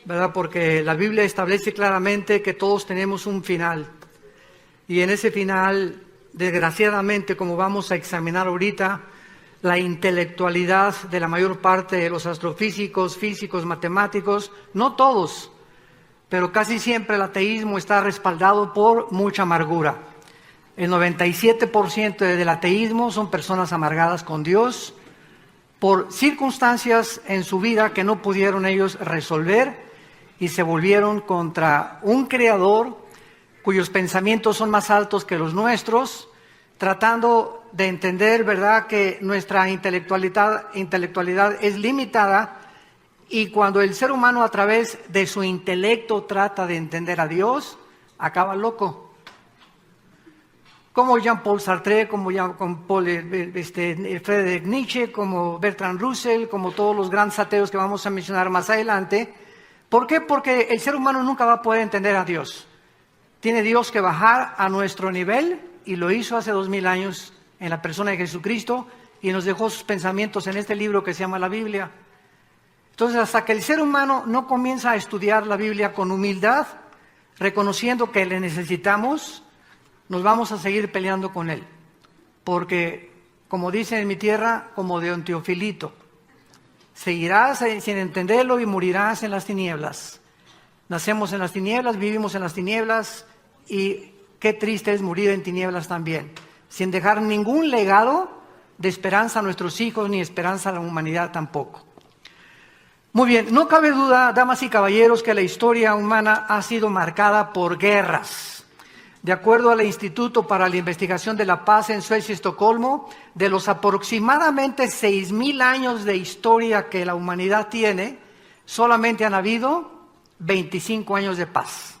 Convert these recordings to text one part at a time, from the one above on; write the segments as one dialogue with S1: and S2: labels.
S1: ¿verdad? Porque la Biblia establece claramente que todos tenemos un final. Y en ese final, desgraciadamente, como vamos a examinar ahorita, la intelectualidad de la mayor parte de los astrofísicos, físicos, matemáticos, no todos, pero casi siempre el ateísmo está respaldado por mucha amargura. El 97% del ateísmo son personas amargadas con Dios por circunstancias en su vida que no pudieron ellos resolver y se volvieron contra un creador cuyos pensamientos son más altos que los nuestros, tratando de entender, ¿verdad?, que nuestra intelectualidad es limitada, y cuando el ser humano a través de su intelecto trata de entender a Dios, acaba loco. Como Jean-Paul Sartre, como Friedrich Nietzsche, como Bertrand Russell, como todos los grandes ateos que vamos a mencionar más adelante. ¿Por qué? Porque el ser humano nunca va a poder entender a Dios. Tiene Dios que bajar a nuestro nivel, y lo hizo hace 2000 años en la persona de Jesucristo, y nos dejó sus pensamientos en este libro que se llama la Biblia. Entonces, hasta que el ser humano no comienza a estudiar la Biblia con humildad, reconociendo que le necesitamos, nos vamos a seguir peleando con él. Porque, como dicen en mi tierra, como de un Teofilito, seguirás sin entenderlo y morirás en las tinieblas. Nacemos en las tinieblas, vivimos en las tinieblas, y qué triste es morir en tinieblas también, sin dejar ningún legado de esperanza a nuestros hijos, ni esperanza a la humanidad tampoco. Muy bien, no cabe duda, damas y caballeros, que la historia humana ha sido marcada por guerras. De acuerdo al Instituto para la Investigación de la Paz en Suecia y Estocolmo, de los aproximadamente 6,000 años de historia que la humanidad tiene, solamente han habido 25 años de paz.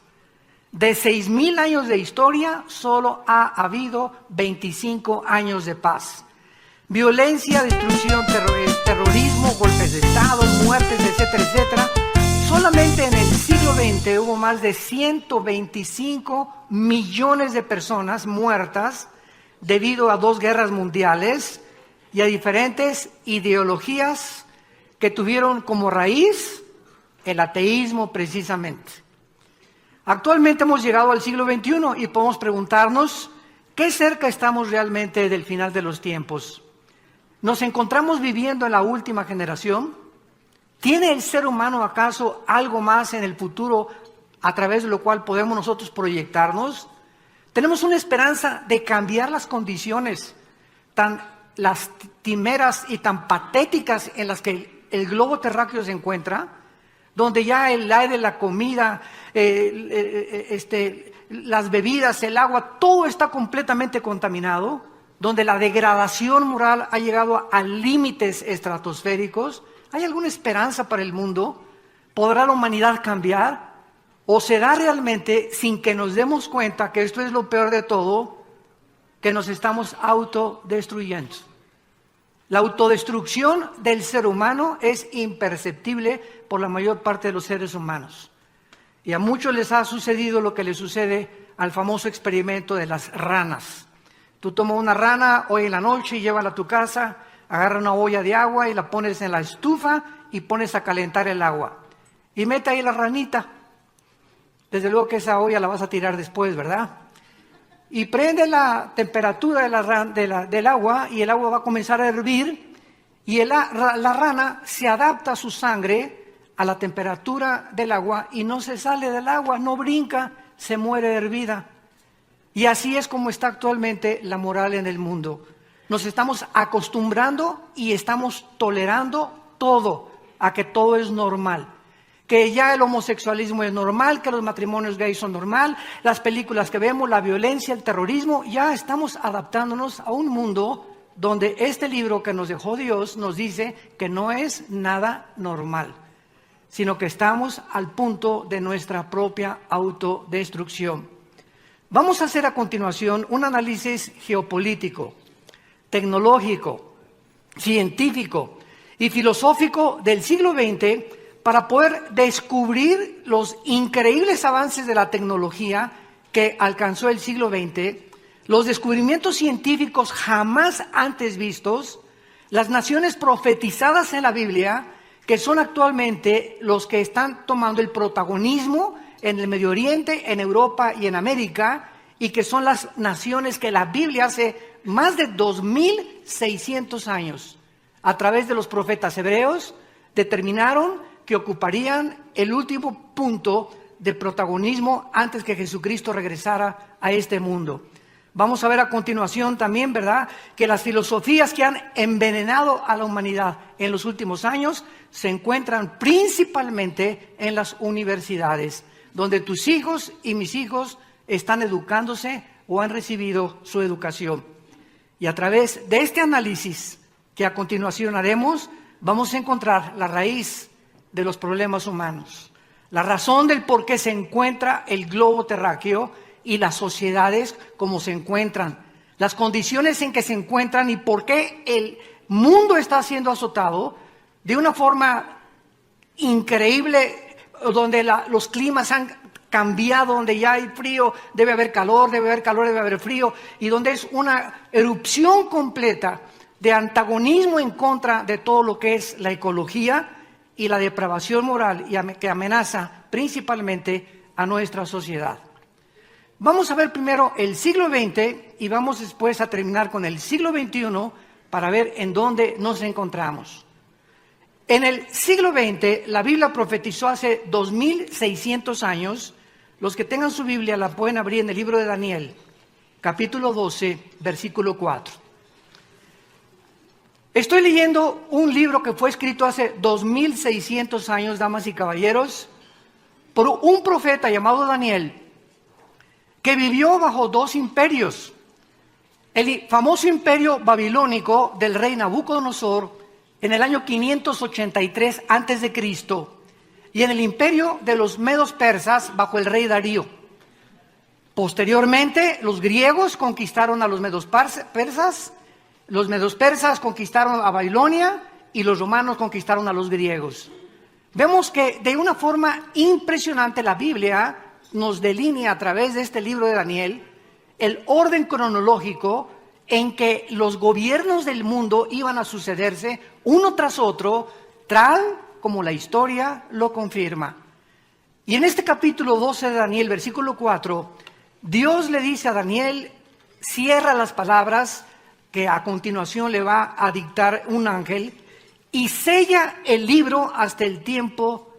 S1: De 6,000 años de historia, solo ha habido 25 años de paz. Violencia, destrucción, terrorismo, golpes de Estado, muertes, etcétera, etcétera. Solamente en el siglo XX hubo más de 125 millones de personas muertas debido a 2 guerras mundiales y a diferentes ideologías que tuvieron como raíz el ateísmo precisamente. Actualmente hemos llegado al siglo XXI y podemos preguntarnos qué cerca estamos realmente del final de los tiempos. ¿Nos encontramos viviendo en la última generación? ¿Tiene el ser humano acaso algo más en el futuro a través de lo cual podemos nosotros proyectarnos? ¿Tenemos una esperanza de cambiar las condiciones tan lastimeras y tan patéticas en las que el globo terráqueo se encuentra? Donde ya el aire, la comida, las bebidas, el agua, todo está completamente contaminado, donde la degradación moral ha llegado a límites estratosféricos. ¿Hay alguna esperanza para el mundo? ¿Podrá la humanidad cambiar? ¿O será realmente, sin que nos demos cuenta que esto es lo peor de todo, que nos estamos autodestruyendo? La autodestrucción del ser humano es imperceptible por la mayor parte de los seres humanos. Y a muchos les ha sucedido lo que le sucede al famoso experimento de las ranas. Tú tomas una rana hoy en la noche y llévala a tu casa, agarra una olla de agua y la pones en la estufa y pones a calentar el agua. Y mete ahí la ranita. Desde luego que esa olla la vas a tirar después, ¿verdad? Y prende la temperatura del agua, y el agua va a comenzar a hervir, y la rana se adapta a su sangre a la temperatura del agua y no se sale del agua, no brinca, se muere hervida. Y así es como está actualmente la moral en el mundo. Nos estamos acostumbrando y estamos tolerando todo, a que todo es normal. Que ya el homosexualismo es normal, que los matrimonios gays son normal, las películas que vemos, la violencia, el terrorismo, ya estamos adaptándonos a un mundo donde este libro que nos dejó Dios nos dice que no es nada normal, sino que estamos al punto de nuestra propia autodestrucción. Vamos a hacer a continuación un análisis geopolítico, tecnológico, científico y filosófico del siglo XX para poder descubrir los increíbles avances de la tecnología que alcanzó el siglo XX, los descubrimientos científicos jamás antes vistos, las naciones profetizadas en la Biblia que son actualmente los que están tomando el protagonismo en el Medio Oriente, en Europa y en América, y que son las naciones que la Biblia hace más de 2600 años, a través de los profetas hebreos, determinaron que ocuparían el último punto de protagonismo antes que Jesucristo regresara a este mundo. Vamos a ver a continuación también, ¿verdad?, que las filosofías que han envenenado a la humanidad en los últimos años se encuentran principalmente en las universidades, donde tus hijos y mis hijos están educándose o han recibido su educación. Y a través de este análisis que a continuación haremos, vamos a encontrar la raíz de los problemas humanos, la razón del por qué se encuentra el globo terráqueo y las sociedades como se encuentran, las condiciones en que se encuentran y por qué el mundo está siendo azotado de una forma increíble, donde los climas han cambiado, donde ya hay frío, debe haber calor, debe haber frío, y donde es una erupción completa de antagonismo en contra de todo lo que es la ecología y la depravación moral que amenaza principalmente a nuestra sociedad. Vamos a ver primero el siglo XX y vamos después a terminar con el siglo XXI para ver en dónde nos encontramos. En el siglo XX, la Biblia profetizó hace 2600 años. Los que tengan su Biblia la pueden abrir en el libro de Daniel, capítulo 12, versículo 4. Estoy leyendo un libro que fue escrito hace 2600 años, damas y caballeros, por un profeta llamado Daniel, que vivió bajo dos imperios. El famoso imperio babilónico del rey Nabucodonosor en el año 583 a.C. y en el imperio de los medos persas bajo el rey Darío. Posteriormente, los griegos conquistaron a los medos persas, los medos persas conquistaron a Babilonia y los romanos conquistaron a los griegos. Vemos que de una forma impresionante la Biblia nos delinea a través de este libro de Daniel el orden cronológico en que los gobiernos del mundo iban a sucederse uno tras otro, tal como la historia lo confirma. Y en este capítulo 12 de Daniel, versículo 4, Dios le dice a Daniel, cierra las palabras que a continuación le va a dictar un ángel y sella el libro hasta el tiempo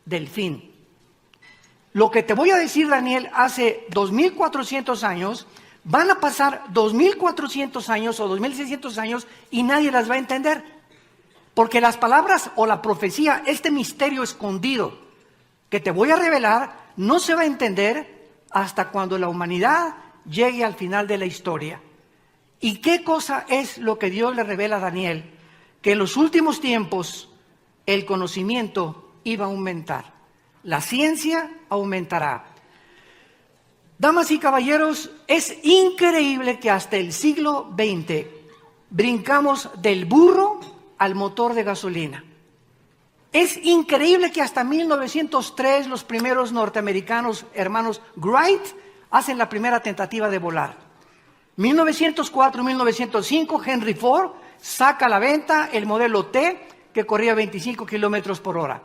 S1: del fin. Lo que te voy a decir, Daniel, hace 2400 años, van a pasar 2400 años o 2600 años y nadie las va a entender. Porque las palabras o la profecía, este misterio escondido que te voy a revelar, no se va a entender hasta cuando la humanidad llegue al final de la historia. ¿Y qué cosa es lo que Dios le revela a Daniel? Que en los últimos tiempos el conocimiento iba a aumentar. La ciencia aumentará. Damas y caballeros, es increíble que hasta el siglo XX brincamos del burro al motor de gasolina. Es increíble que hasta 1903 los primeros norteamericanos, hermanos Wright, hacen la primera tentativa de volar. 1904 y 1905, Henry Ford saca a la venta el modelo T, que corría 25 kilómetros por hora.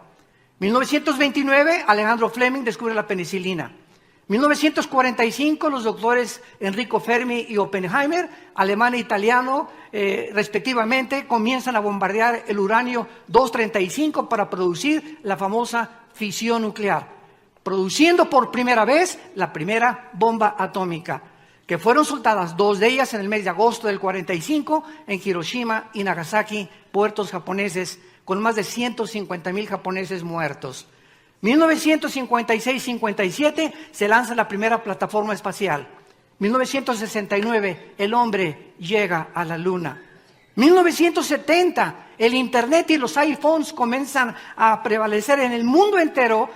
S1: 1929, Alejandro Fleming descubre la penicilina. 1945, los doctores Enrico Fermi y Oppenheimer, alemán e italiano, respectivamente, comienzan a bombardear el uranio 235 para producir la famosa fisión nuclear, produciendo por primera vez la primera bomba atómica, que fueron soltadas dos de ellas en el mes de agosto del 45 en Hiroshima y Nagasaki, puertos japoneses, con más de 150,000 japoneses muertos. 1956-57 se lanza la primera plataforma espacial. 1969 el hombre llega a la luna. 1970 el internet y los iPhones comienzan a prevalecer en el mundo entero,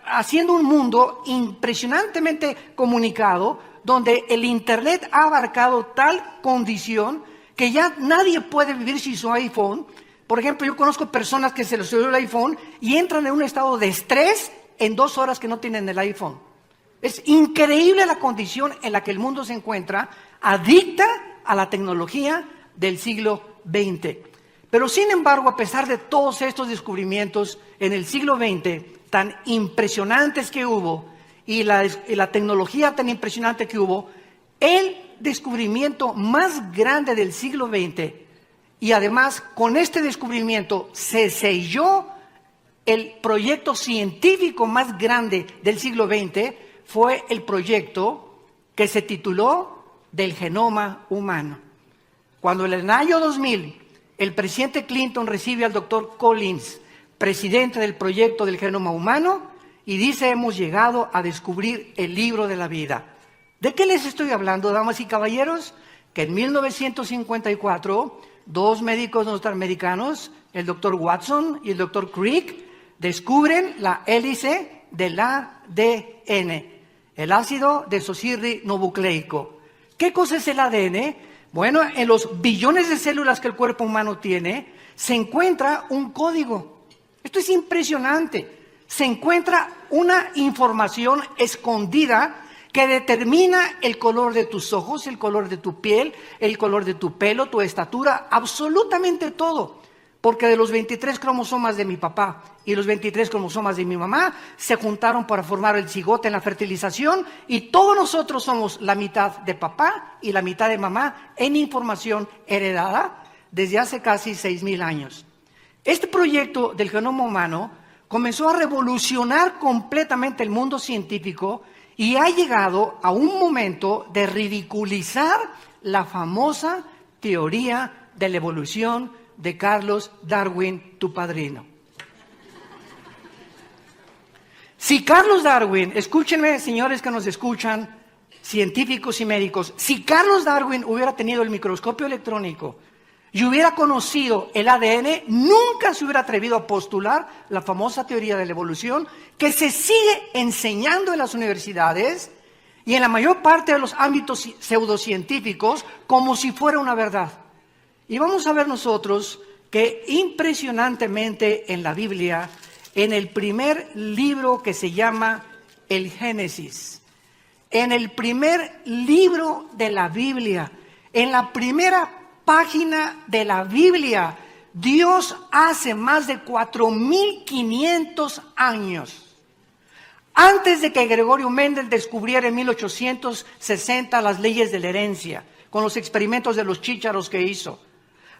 S1: haciendo un mundo impresionantemente comunicado, donde el internet ha abarcado tal condición que ya nadie puede vivir sin su iPhone. Por ejemplo, yo conozco personas que se les olvidó el iPhone y entran en un estado de estrés en 2 horas que no tienen el iPhone. Es increíble la condición en la que el mundo se encuentra, adicta a la tecnología del siglo XX. Pero sin embargo, a pesar de todos estos descubrimientos en el siglo XX, tan impresionantes que hubo, y la tecnología tan impresionante que hubo, el descubrimiento más grande del siglo XX, y además con este descubrimiento se selló el proyecto científico más grande del siglo XX, fue el proyecto que se tituló del genoma humano. Cuando en el año 2000 el presidente Clinton recibe al doctor Collins, presidente del proyecto del genoma humano, y dice: hemos llegado a descubrir el libro de la vida. ¿De qué les estoy hablando, damas y caballeros? Que en 1954, dos médicos norteamericanos, el doctor Watson y el doctor Crick, descubren la hélice del ADN, el ácido desoxirribonucleico. ¿Qué cosa es el ADN? Bueno, en los billones de células que el cuerpo humano tiene, se encuentra un código. Esto es impresionante. Se encuentra una información escondida que determina el color de tus ojos, el color de tu piel, el color de tu pelo, tu estatura, absolutamente todo. Porque de los 23 cromosomas de mi papá y los 23 cromosomas de mi mamá se juntaron para formar el cigote en la fertilización, y todos nosotros somos la mitad de papá y la mitad de mamá en información heredada desde hace casi 6,000 años. Este proyecto del genoma humano comenzó a revolucionar completamente el mundo científico y ha llegado a un momento de ridiculizar la famosa teoría de la evolución de Carlos Darwin, tu padrino. Si Carlos Darwin, escúchenme señores que nos escuchan, científicos y médicos, si Carlos Darwin hubiera tenido el microscopio electrónico y hubiera conocido el ADN, nunca se hubiera atrevido a postular la famosa teoría de la evolución que se sigue enseñando en las universidades y en la mayor parte de los ámbitos pseudocientíficos como si fuera una verdad. Y vamos a ver nosotros que impresionantemente en la Biblia, en el primer libro que se llama el Génesis, en el primer libro de la Biblia, en la primera página de la Biblia, Dios hace más de 4,500 años, antes de que Gregorio Mendel descubriera en 1860 las leyes de la herencia, con los experimentos de los chícharos que hizo.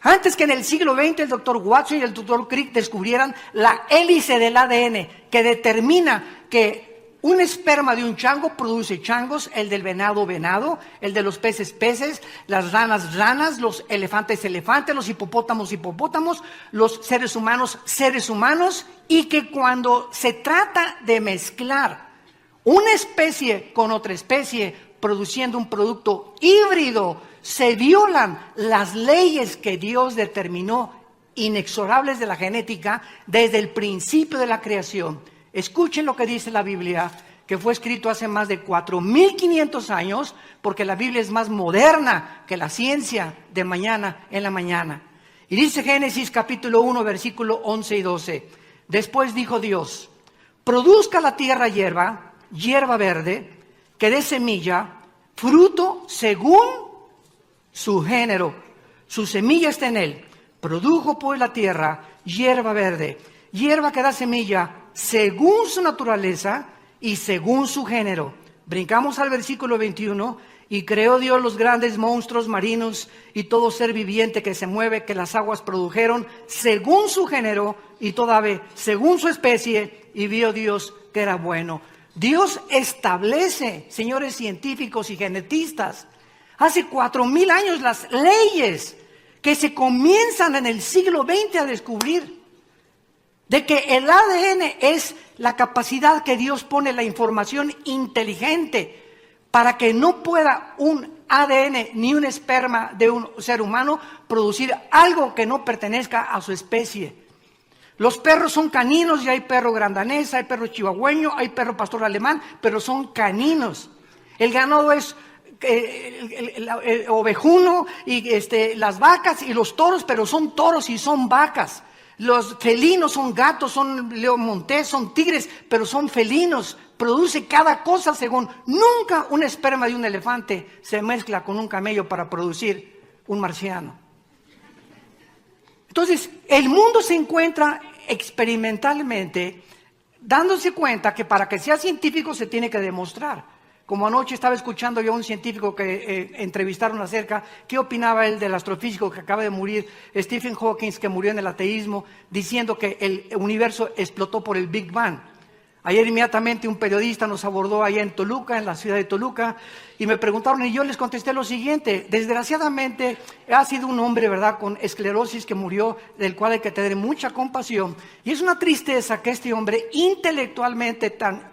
S1: Antes que en el siglo XX el doctor Watson y el doctor Crick descubrieran la hélice del ADN que determina que un esperma de un chango produce changos, el del venado, venado, el de los peces, peces, las ranas, ranas, los elefantes, elefantes, los hipopótamos, hipopótamos, los seres humanos, seres humanos, y que cuando se trata de mezclar una especie con otra especie, produciendo un producto híbrido, se violan las leyes que Dios determinó, inexorables de la genética, desde el principio de la creación. Escuchen lo que dice la Biblia, que fue escrito hace más de 4,500 años, porque la Biblia es más moderna que la ciencia de mañana en la mañana. Y dice Génesis capítulo 1, versículo 11 y 12. Después dijo Dios: produzca la tierra hierba, hierba verde, que dé semilla, fruto según su género, su semilla está en él. Produjo pues la tierra hierba verde, hierba que da semilla según su naturaleza y según su género. Brincamos al versículo 21. Y creó Dios los grandes monstruos marinos y todo ser viviente que se mueve, que las aguas produjeron según su género, y toda ave según su especie, y vio Dios que era bueno. Dios establece, señores científicos y genetistas, hace 4,000 años las leyes que se comienzan en el siglo XX a descubrir, de que el ADN es la capacidad que Dios pone, la información inteligente, para que no pueda un ADN ni un esperma de un ser humano producir algo que no pertenezca a su especie. Los perros son caninos y hay perro grandanés, hay perro chihuahueño, hay perro pastor alemán, pero son caninos. El ganado es el ovejuno y las vacas y los toros, pero son toros y son vacas. Los felinos son gatos, son leomontés, son tigres, pero son felinos. Produce cada cosa según. Nunca un esperma de un elefante se mezcla con un camello para producir un marciano. Entonces, el mundo se encuentra experimentalmente dándose cuenta que para que sea científico se tiene que demostrar. Como anoche estaba escuchando yo a un científico que entrevistaron acerca, ¿qué opinaba él del astrofísico que acaba de morir, Stephen Hawking, que murió en el ateísmo, diciendo que el universo explotó por el Big Bang? Ayer inmediatamente un periodista nos abordó allá en Toluca, en la ciudad de Toluca, y me preguntaron y yo les contesté lo siguiente: desgraciadamente ha sido un hombre, ¿verdad?, con esclerosis que murió, del cual hay que tener mucha compasión, y es una tristeza que este hombre intelectualmente tan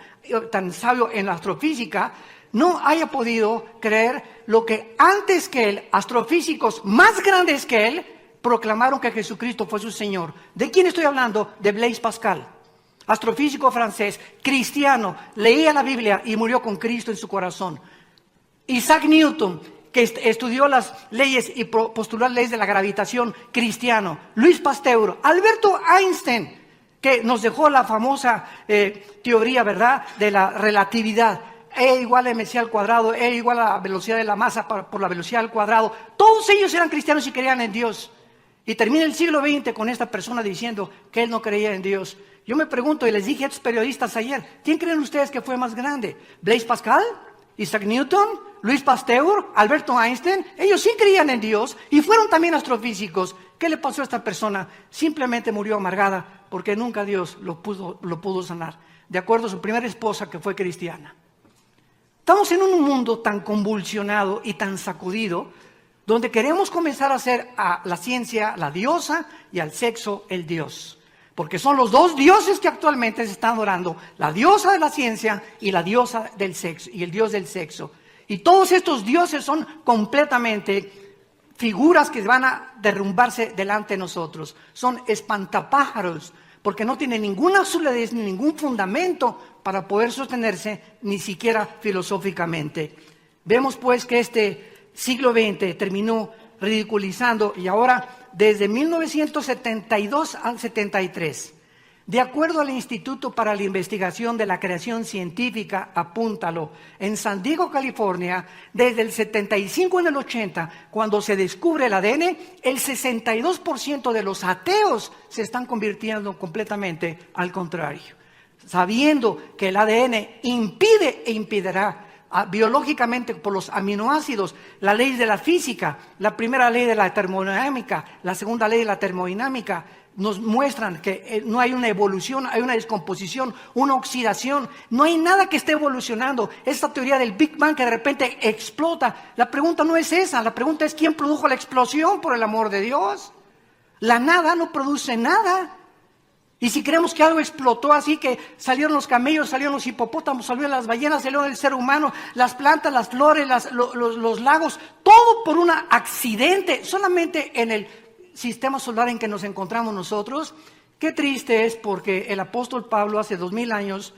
S1: sabio en la astrofísica no haya podido creer lo que antes que él, astrofísicos más grandes que él, proclamaron que Jesucristo fue su Señor. ¿De quién estoy hablando? De Blaise Pascal, astrofísico francés, cristiano, leía la Biblia y murió con Cristo en su corazón. Isaac Newton, que estudió las leyes y postuló las leyes de la gravitación, cristiano. Luis Pasteur, Alberto Einstein, que nos dejó la famosa teoría, ¿verdad?, de la relatividad. E igual a mc al cuadrado, E igual a la velocidad de la masa por la velocidad al cuadrado. Todos ellos eran cristianos y creían en Dios. Y termina el siglo XX con esta persona diciendo que él no creía en Dios. Yo me pregunto, y les dije a estos periodistas ayer, ¿quién creen ustedes que fue más grande? ¿Blaise Pascal? ¿Isaac Newton? ¿Luis Pasteur? ¿Alberto Einstein? Ellos sí creían en Dios y fueron también astrofísicos. ¿Qué le pasó a esta persona? Simplemente murió amargada porque nunca Dios lo pudo sanar, de acuerdo a su primera esposa, que fue cristiana. Estamos en un mundo tan convulsionado y tan sacudido, donde queremos comenzar a hacer a la ciencia la diosa y al sexo el dios. Porque son los dos dioses que actualmente se están adorando, la diosa de la ciencia y la diosa del sexo, y el dios del sexo. Y todos estos dioses son completamente figuras que van a derrumbarse delante de nosotros. Son espantapájaros, porque no tienen ninguna solidez ni ningún fundamento para poder sostenerse, ni siquiera filosóficamente. Vemos pues que este siglo XX terminó ridiculizando, y ahora desde 1972 al 73, de acuerdo al Instituto para la Investigación de la Creación Científica, apúntalo, en San Diego, California, desde el 75 en el 80, cuando se descubre el ADN, el 62% de los ateos se están convirtiendo completamente al contrario, sabiendo que el ADN impide e impedirá biológicamente por los aminoácidos, la ley de la física, la primera ley de la termodinámica, la segunda ley de la termodinámica, nos muestran que no hay una evolución, hay una descomposición, una oxidación, no hay nada que esté evolucionando. Esta teoría del Big Bang que de repente explota, la pregunta no es esa, la pregunta es ¿quién produjo la explosión, por el amor de Dios? La nada no produce nada. Y si creemos que algo explotó así, que salieron los camellos, salieron los hipopótamos, salieron las ballenas, salió el ser humano, las plantas, las flores, los lagos, todo por un accidente, solamente en el sistema solar en que nos encontramos nosotros. Qué triste es, porque el apóstol Pablo hace 2000 años,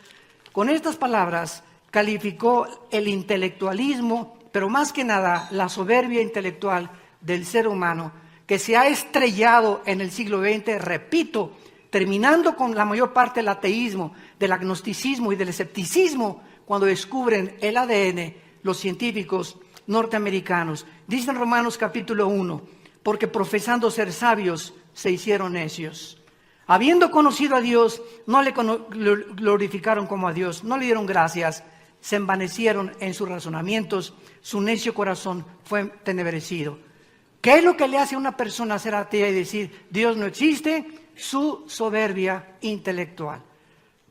S1: con estas palabras, calificó el intelectualismo, pero más que nada la soberbia intelectual del ser humano, que se ha estrellado en el siglo XX, repito, terminando con la mayor parte del ateísmo, del agnosticismo y del escepticismo, cuando descubren el ADN los científicos norteamericanos. Dice en Romanos capítulo 1, porque profesando ser sabios, se hicieron necios. Habiendo conocido a Dios, no le glorificaron como a Dios, no le dieron gracias, se envanecieron en sus razonamientos, su necio corazón fue entenebrecido. ¿Qué es lo que le hace a una persona ser atea y decir Dios no existe? Su soberbia intelectual.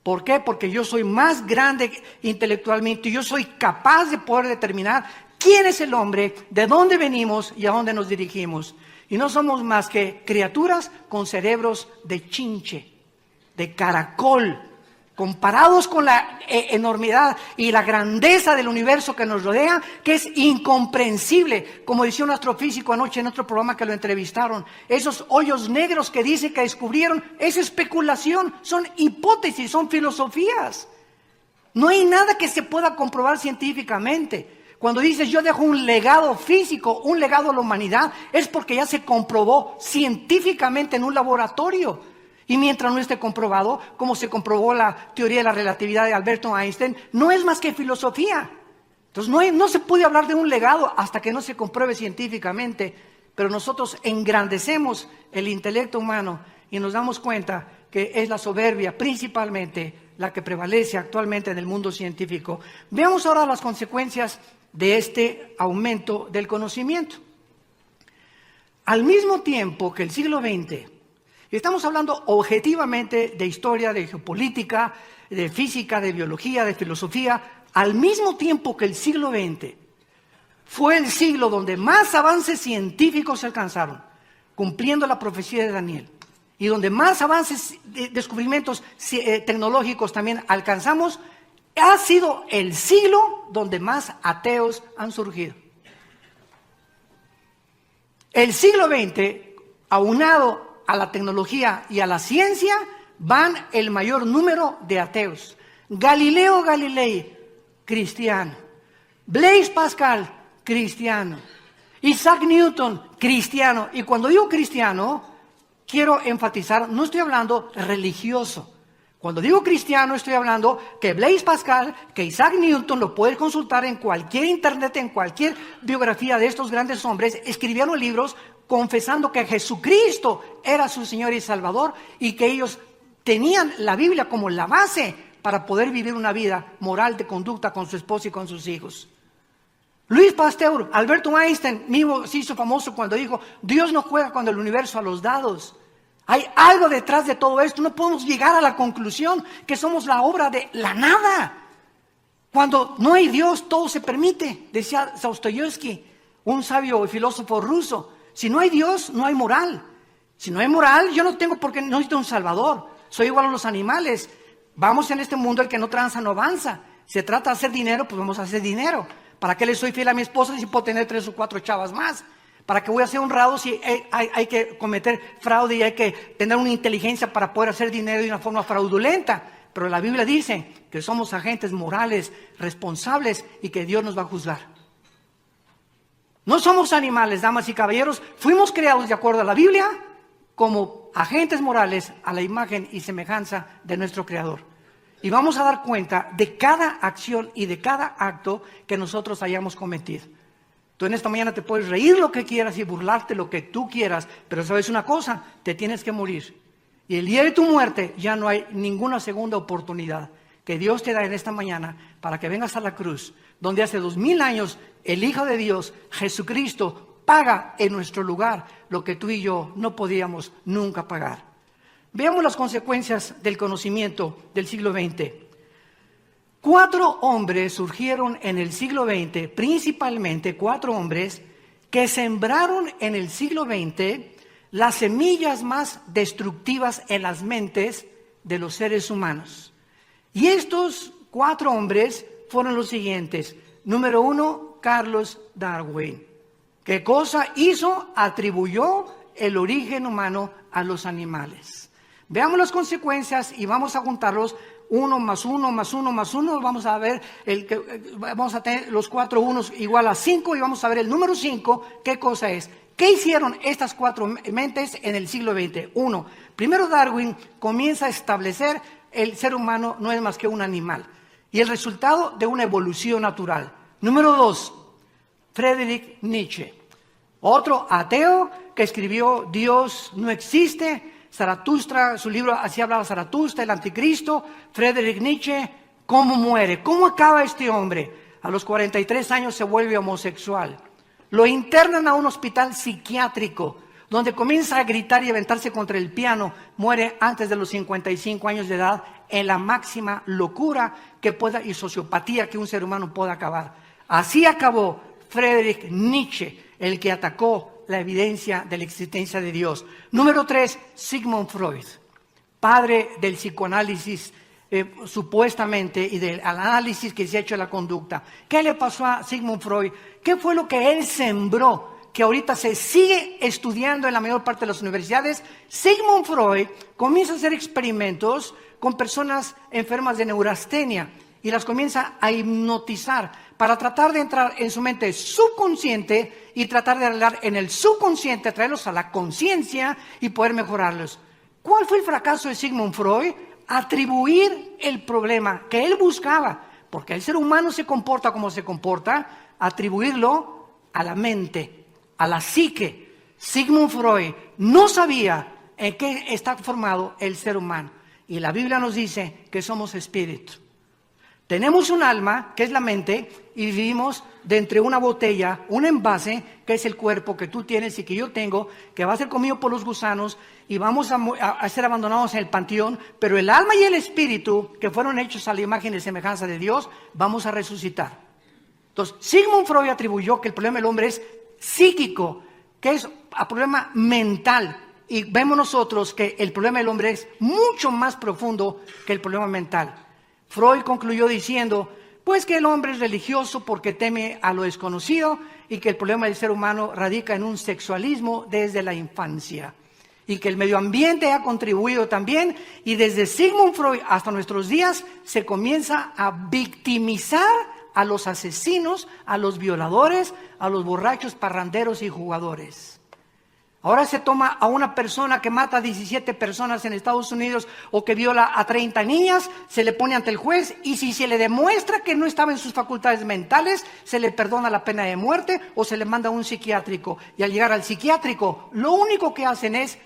S1: ¿Por qué? Porque yo soy más grande intelectualmente y yo soy capaz de poder determinar quién es el hombre, de dónde venimos y a dónde nos dirigimos. Y no somos más que criaturas con cerebros de chinche, de caracol, comparados con la enormidad y la grandeza del universo que nos rodea, que es incomprensible. Como decía un astrofísico anoche en otro programa que lo entrevistaron, esos hoyos negros que dice que descubrieron es especulación, son hipótesis, son filosofías. No hay nada que se pueda comprobar científicamente. Cuando dices yo dejo un legado físico, un legado a la humanidad, es porque ya se comprobó científicamente en un laboratorio. Y mientras no esté comprobado, como se comprobó la teoría de la relatividad de Alberto Einstein, no es más que filosofía. Entonces no se puede hablar de un legado hasta que no se compruebe científicamente. pero nosotros engrandecemos el intelecto humano y nos damos cuenta que es la soberbia principalmente la que prevalece actualmente en el mundo científico. Veamos ahora las consecuencias de este aumento del conocimiento. Al mismo tiempo que el siglo XX, y estamos hablando objetivamente de historia, de geopolítica, de física, de biología, de filosofía, al mismo tiempo que el siglo XX fue el siglo donde más avances científicos se alcanzaron, cumpliendo la profecía de Daniel, y donde más avances, descubrimientos tecnológicos también alcanzamos, ha sido el siglo donde más ateos han surgido. El siglo XX, aunado a la tecnología y a la ciencia, van el mayor número de ateos. Galileo Galilei, cristiano. Blaise Pascal, cristiano. Isaac Newton, cristiano. Y cuando digo cristiano, quiero enfatizar, no estoy hablando religioso. Cuando digo cristiano, estoy hablando que Blaise Pascal, que Isaac Newton, lo puedes consultar en cualquier internet, en cualquier biografía de estos grandes hombres, escribieron libros confesando que Jesucristo era su Señor y Salvador y que ellos tenían la Biblia como la base para poder vivir una vida moral de conducta con su esposa y con sus hijos. Louis Pasteur, Alberto Einstein mismo se hizo famoso cuando dijo, Dios no juega con el universo a los dados. Hay algo detrás de todo esto. No podemos llegar a la conclusión que somos la obra de la nada. Cuando no hay Dios, todo se permite, decía Dostoyevsky, un sabio y filósofo ruso. Si no hay Dios, no hay moral. Si no hay moral, yo no tengo por qué, no necesito un salvador. Soy igual a los animales. Vamos en este mundo, el que no tranza no avanza. Se trata de hacer dinero, pues vamos a hacer dinero. ¿Para qué le soy fiel a mi esposa si puedo tener 3 o 4 chavas más? ¿Para qué voy a ser honrado si hay que cometer fraude y hay que tener una inteligencia para poder hacer dinero de una forma fraudulenta? Pero la Biblia dice que somos agentes morales, responsables y que Dios nos va a juzgar. No somos animales, damas y caballeros. Fuimos creados de acuerdo a la Biblia como agentes morales a la imagen y semejanza de nuestro Creador. Y vamos a dar cuenta de cada acción y de cada acto que nosotros hayamos cometido. Tú en esta mañana te puedes reír lo que quieras y burlarte lo que tú quieras, pero sabes una cosa, te tienes que morir. Y el día de tu muerte ya no hay ninguna segunda oportunidad que Dios te da en esta mañana para que vengas a la cruz, donde hace 2000 años el Hijo de Dios, Jesucristo, paga en nuestro lugar lo que tú y yo no podíamos nunca pagar. Veamos las consecuencias del conocimiento del siglo XX. 4 hombres surgieron en el siglo XX, principalmente 4 hombres que sembraron en el siglo XX las semillas más destructivas en las mentes de los seres humanos. Y estos 4 hombres fueron los siguientes. Número 1, Charles Darwin. ¿Qué cosa hizo? Atribuyó el origen humano a los animales. Veamos las consecuencias y vamos a juntarlos. 1 más 1 más 1 más 1, vamos a ver, vamos a tener los 4 unos igual a 5 y vamos a ver el número 5, ¿qué cosa es? ¿Qué hicieron estas 4 mentes en el siglo XX? 1, primero Darwin comienza a establecer el ser humano no es más que un animal y el resultado de una evolución natural. Número 2, Friedrich Nietzsche, otro ateo que escribió Dios no existe. Zaratustra, su libro, así hablaba Zaratustra, el anticristo. Friedrich Nietzsche, ¿cómo muere? ¿Cómo acaba este hombre? A los 43 años se vuelve homosexual. Lo internan a un hospital psiquiátrico, donde comienza a gritar y aventarse contra el piano. Muere antes de los 55 años de edad, en la máxima locura que pueda y sociopatía que un ser humano pueda acabar. Así acabó Friedrich Nietzsche, el que atacó la evidencia de la existencia de Dios. Número 3, Sigmund Freud, padre del psicoanálisis supuestamente y del análisis que se ha hecho de la conducta. ¿Qué le pasó a Sigmund Freud? ¿Qué fue lo que él sembró? Que ahorita se sigue estudiando en la mayor parte de las universidades. Sigmund Freud comienza a hacer experimentos con personas enfermas de neurastenia y las comienza a hipnotizar para tratar de entrar en su mente subconsciente y tratar de hablar en el subconsciente, traerlos a la conciencia y poder mejorarlos. ¿Cuál fue el fracaso de Sigmund Freud? Atribuir el problema que él buscaba, porque el ser humano se comporta como se comporta, atribuirlo a la mente, a la psique. Sigmund Freud no sabía en qué está formado el ser humano. Y la Biblia nos dice que somos espíritu. Tenemos un alma, que es la mente, y vivimos dentro de una botella, un envase, que es el cuerpo que tú tienes y que yo tengo, que va a ser comido por los gusanos y vamos a ser abandonados en el panteón, pero el alma y el espíritu, que fueron hechos a la imagen y semejanza de Dios, vamos a resucitar. Entonces, Sigmund Freud atribuyó que el problema del hombre es psíquico, que es un problema mental. Y vemos nosotros que el problema del hombre es mucho más profundo que el problema mental. Freud concluyó diciendo, pues que el hombre es religioso porque teme a lo desconocido y que el problema del ser humano radica en un sexualismo desde la infancia. Y que el medio ambiente ha contribuido también, y desde Sigmund Freud hasta nuestros días se comienza a victimizar a los asesinos, a los violadores, a los borrachos, parranderos y jugadores. Ahora se toma a una persona que mata a 17 personas en Estados Unidos o que viola a 30 niñas, se le pone ante el juez y si se le demuestra que no estaba en sus facultades mentales, se le perdona la pena de muerte o se le manda a un psiquiátrico. Y al llegar al psiquiátrico, lo único que hacen es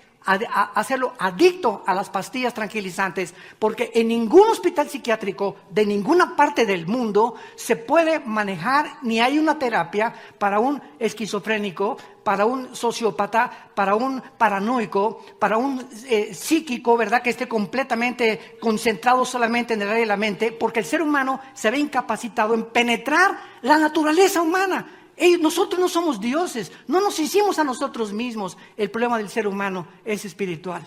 S1: hacerlo adicto a las pastillas tranquilizantes, porque en ningún hospital psiquiátrico de ninguna parte del mundo se puede manejar ni hay una terapia para un esquizofrénico, para un sociópata, para un paranoico, para un psíquico, ¿verdad? Que esté completamente concentrado solamente en el área de la mente, porque el ser humano se ve incapacitado en penetrar la naturaleza humana. Nosotros no somos dioses, no nos hicimos a nosotros mismos. El problema del ser humano es espiritual.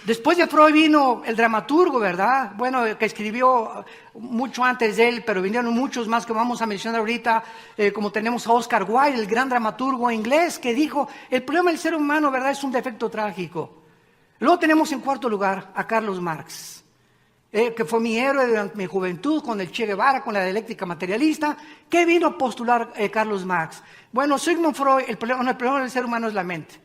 S1: Después de Freud vino el dramaturgo, ¿verdad? Bueno, que escribió mucho antes de él, pero vinieron muchos más que vamos a mencionar ahorita, como tenemos a Oscar Wilde, el gran dramaturgo inglés, que dijo, el problema del ser humano, ¿verdad?, es un defecto trágico. Luego tenemos en cuarto lugar a Carlos Marx. Que fue mi héroe durante mi juventud con el Che Guevara, con la dialéctica materialista. ¿Qué vino a postular Carlos Marx? Bueno, Sigmund Freud, el problema del ser humano es la mente.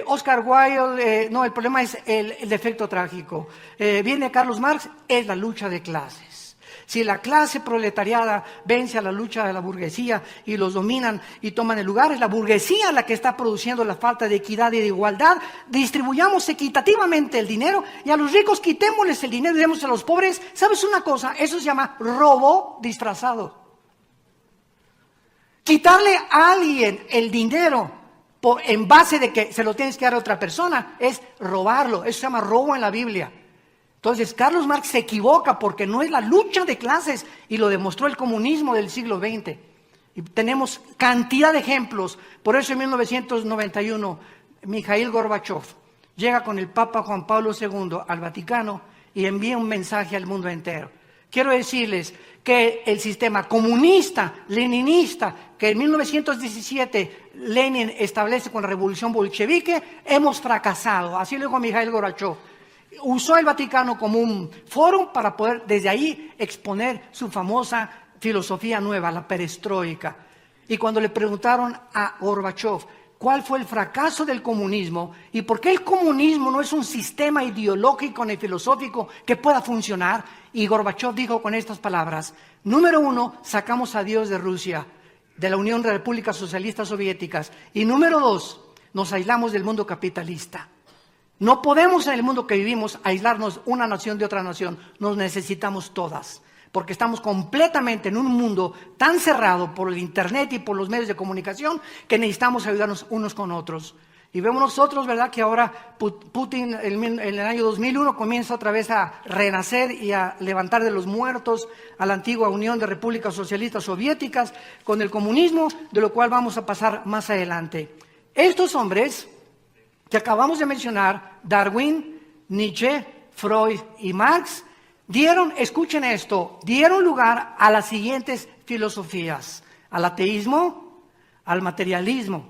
S1: Oscar Wilde, el problema es el defecto trágico. Viene Carlos Marx, es la lucha de clases. Si la clase proletariada vence a la lucha de la burguesía y los dominan y toman el lugar, es la burguesía la que está produciendo la falta de equidad y de igualdad. Distribuyamos equitativamente el dinero y a los ricos quitémosles el dinero y demos a los pobres. ¿Sabes una cosa? Eso se llama robo disfrazado. Quitarle a alguien el dinero en base de que se lo tienes que dar a otra persona es robarlo. Eso se llama robo en la Biblia. Entonces, Carlos Marx se equivoca porque no es la lucha de clases y lo demostró el comunismo del siglo XX. Y tenemos cantidad de ejemplos. Por eso en 1991, Mikhail Gorbachev llega con el Papa Juan Pablo II al Vaticano y envía un mensaje al mundo entero. Quiero decirles que el sistema comunista, leninista, que en 1917 Lenin establece con la revolución bolchevique, hemos fracasado. Así lo dijo Mikhail Gorbachev. Usó el Vaticano como un foro para poder desde ahí exponer su famosa filosofía nueva, la perestroika. Y cuando le preguntaron a Gorbachev cuál fue el fracaso del comunismo y por qué el comunismo no es un sistema ideológico ni filosófico que pueda funcionar, y Gorbachev dijo con estas palabras: número 1, sacamos a Dios de Rusia, de la Unión de Repúblicas Socialistas Soviéticas, y número 2, nos aislamos del mundo capitalista. No podemos en el mundo que vivimos aislarnos una nación de otra nación, nos necesitamos todas, porque estamos completamente en un mundo tan cerrado por el internet y por los medios de comunicación que necesitamos ayudarnos unos con otros. Y vemos nosotros, ¿verdad?, que ahora Putin en el año 2001 comienza otra vez a renacer y a levantar de los muertos a la antigua Unión de Repúblicas Socialistas Soviéticas con el comunismo, de lo cual vamos a pasar más adelante. Estos hombres que acabamos de mencionar, Darwin, Nietzsche, Freud y Marx, escuchen esto, dieron lugar a las siguientes filosofías: al ateísmo, al materialismo,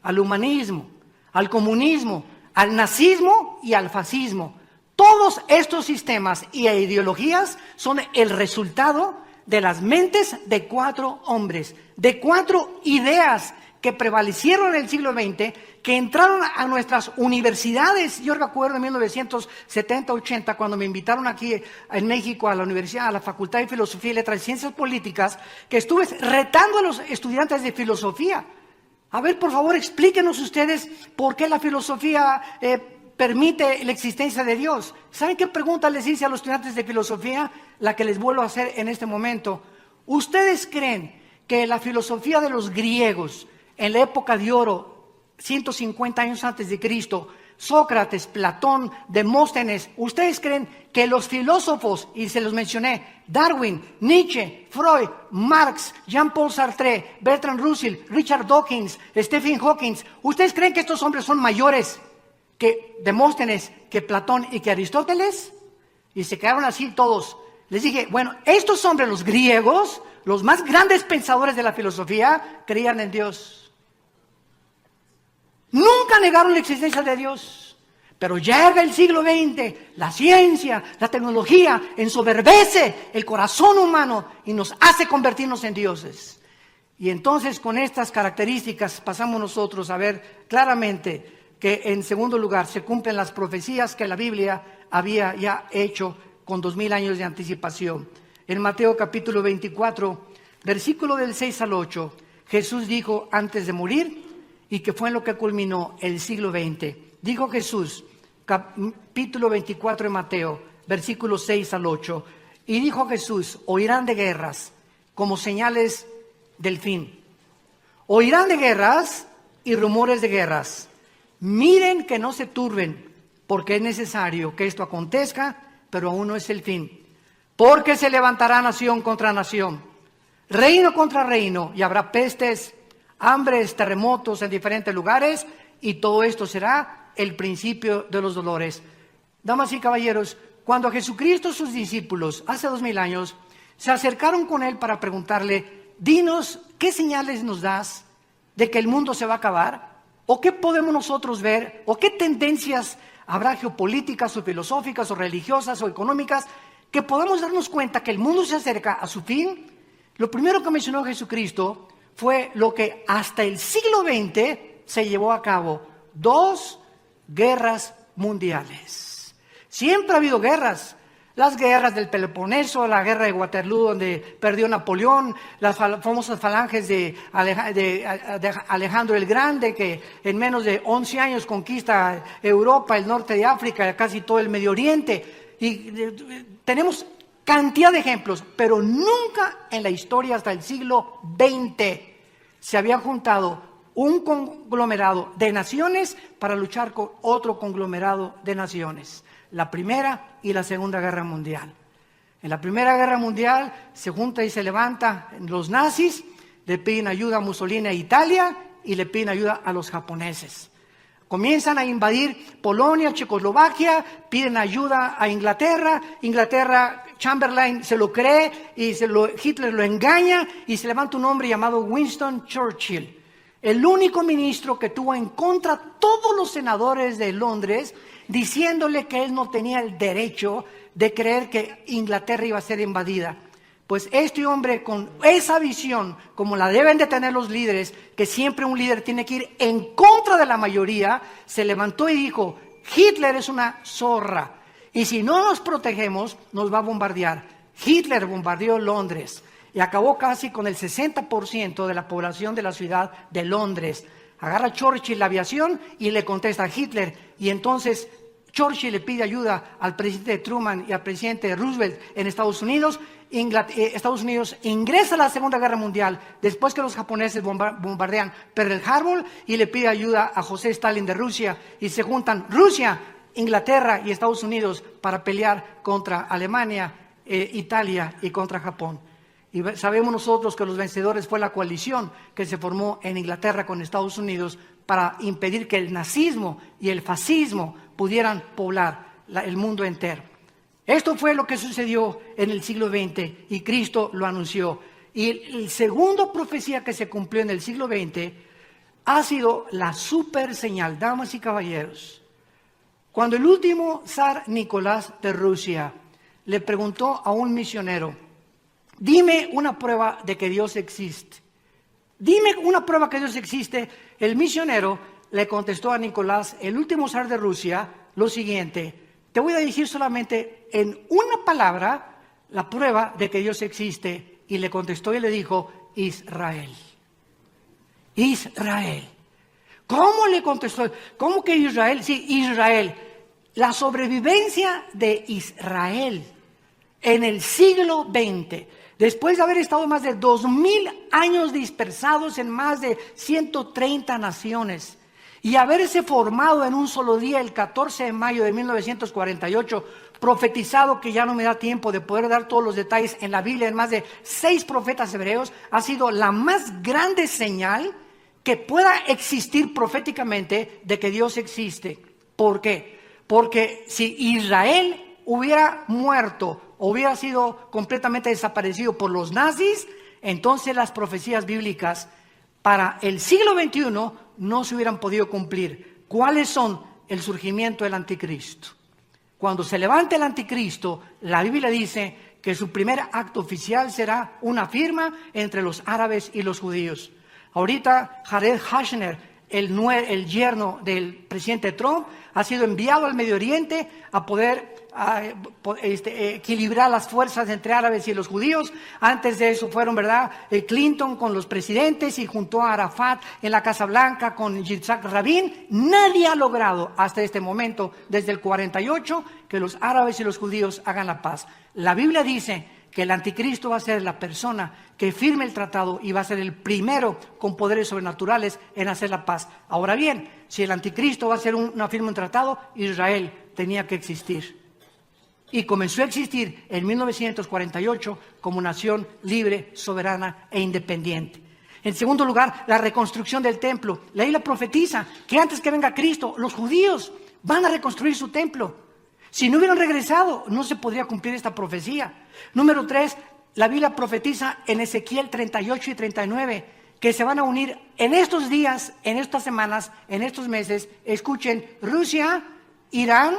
S1: al humanismo, al comunismo, al nazismo y al fascismo. Todos estos sistemas y ideologías son el resultado de las mentes de 4 hombres, de 4 ideas que prevalecieron en el siglo XX, que entraron a nuestras universidades. Yo recuerdo en 1970-80, cuando me invitaron aquí en México a la universidad, a la Facultad de Filosofía y Letras y Ciencias Políticas, que estuve retando a los estudiantes de filosofía. A ver, por favor, explíquenos ustedes por qué la filosofía permite la existencia de Dios. ¿Saben qué pregunta les hice a los estudiantes de filosofía? La que les vuelvo a hacer en este momento. ¿Ustedes creen que la filosofía de los griegos en la época de oro, 150 años antes de Cristo, Sócrates, Platón, Demóstenes, ustedes creen que los filósofos, y se los mencioné, Darwin, Nietzsche, Freud, Marx, Jean-Paul Sartre, Bertrand Russell, Richard Dawkins, Stephen Hawking, ustedes creen que estos hombres son mayores que Demóstenes, que Platón y que Aristóteles? Y se quedaron así todos. Les dije, bueno, estos hombres, los griegos, los más grandes pensadores de la filosofía, creían en Dios. Nunca negaron la existencia de Dios. Pero llega el siglo XX, la ciencia, la tecnología, ensoberbece el corazón humano y nos hace convertirnos en dioses. Y entonces con estas características pasamos nosotros a ver claramente que en segundo lugar se cumplen las profecías que la Biblia había ya hecho con 2000 años de anticipación. En Mateo capítulo 24, versículo del 6 al 8, Jesús dijo antes de morir, y que fue en lo que culminó el siglo XX. Dijo Jesús, capítulo 24 de Mateo, versículos 6 al 8, y dijo Jesús, oirán de guerras como señales del fin. Oirán de guerras y rumores de guerras. Miren que no se turben, porque es necesario que esto acontezca, pero aún no es el fin. Porque se levantará nación contra nación, reino contra reino, y habrá pestes, hambres, terremotos en diferentes lugares, y todo esto será el principio de los dolores. Damas y caballeros, cuando Jesucristo y sus discípulos, hace 2000 años, se acercaron con él para preguntarle, dinos, ¿qué señales nos das de que el mundo se va a acabar? ¿O qué podemos nosotros ver? ¿O qué tendencias habrá geopolíticas o filosóficas o religiosas o económicas que podamos darnos cuenta que el mundo se acerca a su fin? Lo primero que mencionó Jesucristo fue lo que hasta el siglo XX se llevó a cabo: 2 guerras mundiales. Siempre ha habido guerras. Las guerras del Peloponeso, la guerra de Waterloo donde perdió Napoleón, las famosas falanges de Alejandro el Grande, que en menos de 11 años conquista Europa, el norte de África, casi todo el Medio Oriente. Y tenemos cantidad de ejemplos, pero nunca en la historia hasta el siglo XX se había juntado un conglomerado de naciones para luchar con otro conglomerado de naciones. La Primera y la Segunda Guerra Mundial. En la Primera Guerra Mundial se junta y se levanta los nazis, le piden ayuda a Mussolini e Italia y le piden ayuda a los japoneses. Comienzan a invadir Polonia, Checoslovaquia, piden ayuda a Inglaterra. Inglaterra, Chamberlain se lo cree y Hitler lo engaña y se levanta un hombre llamado Winston Churchill. El único ministro que tuvo en contra a todos los senadores de Londres, diciéndole que él no tenía el derecho de creer que Inglaterra iba a ser invadida. Pues este hombre, con esa visión, como la deben de tener los líderes, que siempre un líder tiene que ir en contra de la mayoría, se levantó y dijo, Hitler es una zorra, y si no nos protegemos, nos va a bombardear. Hitler bombardeó Londres y acabó casi con el 60% de la población de la ciudad de Londres. Agarra Churchill la aviación y le contesta a Hitler, y entonces Churchill le pide ayuda al presidente Truman y al presidente Roosevelt en Estados Unidos. Estados Unidos ingresa a la Segunda Guerra Mundial después que los japoneses bombardean Pearl Harbor, y le pide ayuda a José Stalin de Rusia, y se juntan Rusia, Inglaterra y Estados Unidos para pelear contra Alemania, Italia y contra Japón. Y sabemos nosotros que los vencedores fue la coalición que se formó en Inglaterra con Estados Unidos para impedir que el nazismo y el fascismo pudieran poblar el mundo entero. Esto fue lo que sucedió en el siglo XX y Cristo lo anunció. Y la segunda profecía que se cumplió en el siglo XX ha sido la super señal, damas y caballeros. Cuando el último zar Nicolás de Rusia le preguntó a un misionero, dime una prueba de que Dios existe. Dime una prueba que Dios existe. El misionero le contestó a Nicolás, el último zar de Rusia, lo siguiente: te voy a decir solamente en una palabra la prueba de que Dios existe. Y le contestó y le dijo, Israel. Israel. ¿Cómo le contestó? ¿Cómo que Israel? Sí, Israel. La sobrevivencia de Israel en el siglo XX, después de haber estado más de 2000 años dispersados en más de 130 naciones y haberse formado en un solo día, el 14 de mayo de 1948, profetizado, que ya no me da tiempo de poder dar todos los detalles, en la Biblia, en más de 6 profetas hebreos, ha sido la más grande señal que pueda existir proféticamente de que Dios existe. ¿Por qué? Porque si Israel hubiera muerto, hubiera sido completamente desaparecido por los nazis, entonces las profecías bíblicas para el siglo XXI no se hubieran podido cumplir. ¿Cuáles son? El surgimiento del anticristo. Cuando se levante el anticristo, la Biblia dice que su primer acto oficial será una firma entre los árabes y los judíos. Ahorita Jared Kushner, el yerno del presidente Trump, ha sido enviado al Medio Oriente a poder equilibrar las fuerzas entre árabes y los judíos. Antes de eso fueron, ¿verdad?, Clinton con los presidentes, y juntó a Arafat en la Casa Blanca con Yitzhak Rabin. Nadie ha logrado hasta este momento, desde el 48, que los árabes y los judíos hagan la paz. La Biblia dice que el anticristo va a ser la persona que firme el tratado y va a ser el primero con poderes sobrenaturales en hacer la paz. Ahora bien, si el anticristo va a ser una firma, un tratado, Israel tenía que existir. Y comenzó a existir en 1948 como nación libre, soberana e independiente. En segundo lugar, la reconstrucción del templo. La Biblia profetiza que antes que venga Cristo, los judíos van a reconstruir su templo. Si no hubieran regresado, no se podría cumplir esta profecía. Número 3, la Biblia profetiza en Ezequiel 38 y 39 que se van a unir en estos días, en estas semanas, en estos meses. Escuchen: Rusia, Irán,